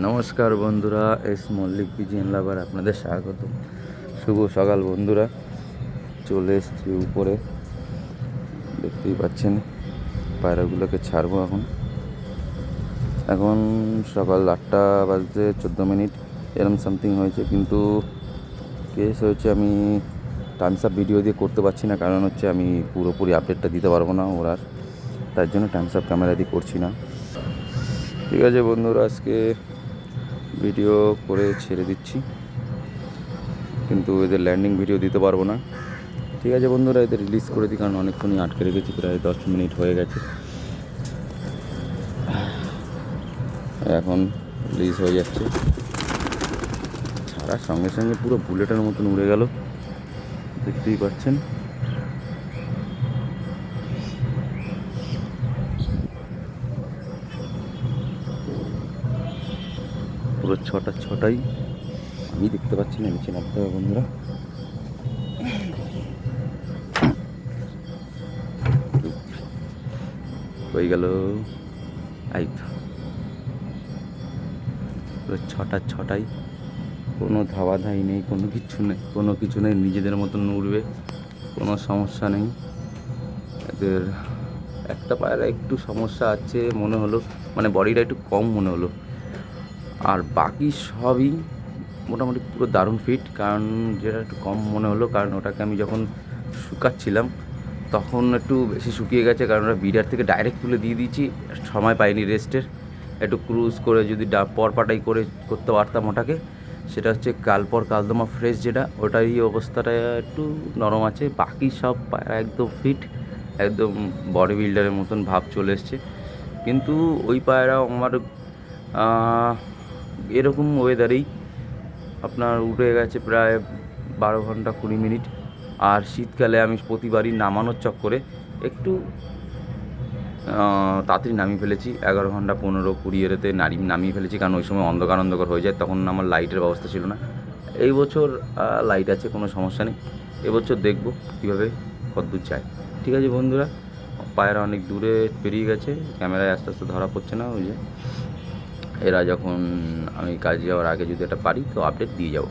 নমস্কার বন্ধুরা, এস মল্লিক পিজিএন লাভার আপনাদের স্বাগত। শুভ সকাল বন্ধুরা, চলে এসছি উপরে, দেখতেই পাচ্ছেন পায়রাগুলোকে ছাড়বো। এখন সকাল 8টা বাজতে 14 মিনিট এরম সামথিং হয়েছে, কিন্তু কেস হয়েছে আমি টাইমস আপ ভিডিও দিয়ে করতে পারছি না। কারণ হচ্ছে আমি পুরোপুরি আপডেটটা দিতে পারবো না ওরার, তার জন্য টাইমস আপ ক্যামেরা দিয়ে করছি না। ঠিক আছে বন্ধুরা, আজকে ভিডিও করে ছেড়ে দিচ্ছি, কিন্তু এদের ল্যান্ডিং ভিডিও দিতে পারবো না। ঠিক আছে বন্ধুরা, এদের রিলিজ করে দিই, কারণ অনেকক্ষণই আটকে রেখেছি, প্রায় 10 মিনিট হয়ে গেছে। এখন রিলিজ হয়ে যাচ্ছে, ছাড়ার সঙ্গে সঙ্গে পুরো বুলেটের মতন উড়ে গেল, দেখতেই পাচ্ছেন। পুরো ছটাই আমি দেখতে পাচ্ছি না, নিচে নামতে হবে বন্ধুরা। হয়ে গেল, এই তো পুরো ছটাই, কোনো ধাই নেই, কোনো কিছু নেই, নিজেদের মতন উড়বে, কোনো সমস্যা নেই। এদের একটা পায়রা একটু সমস্যা আছে মনে হলো, মানে বডিটা একটু কম মনে হলো, আর বাকি সবই মোটামুটি পুরো দারুণ ফিট। কারণ যেটা একটু কম মনে হলো, কারণ ওটাকে আমি যখন শুকাচ্ছিলাম তখন একটু বেশি শুকিয়ে গেছে, কারণ ওটা বিডার থেকে ডাইরেক্ট তুলে দিয়ে দিয়েছি, সময় পাইনি রেস্টের। একটু ক্রুজ করে যদি পরপাটাই করে করতে পারতাম ওটাকে, সেটা হচ্ছে কালদমা ফ্রেশ, যেটা ওটারই অবস্থাটা একটু নরম আছে। বাকি সব পায়রা একদম ফিট, একদম বডি বিল্ডারের মতন ভাব চলে এসছে। কিন্তু ওই পায়রাও আমার এরকম ওয়েদারেই আপনার উঠে গেছে প্রায় 12 ঘন্টা 20 মিনিট। আর শীতকালে আমি প্রতিবারই নামানোর চক্করে একটু তাড়াতাড়ি নামিয়ে ফেলেছি, 11 ঘন্টা 15-20 এতে নামিয়ে ফেলেছি, কারণ ওই সময় অন্ধকার হয়ে যায়, তখন আমার লাইটের ব্যবস্থা ছিল না। এই বছর লাইট আছে, কোনো সমস্যা নেই। এবছর দেখব কীভাবে কতদূর যায়। ঠিক আছে বন্ধুরা, পায়রা অনেক দূরে পেরিয়ে গেছে, ক্যামেরায় আস্তে আস্তে ধরা পড়ছে না। ওই যে এরা যখন আমি কাজে যাওয়ার আগে যদি এটা পারি তো আপডেট দিয়ে যাব।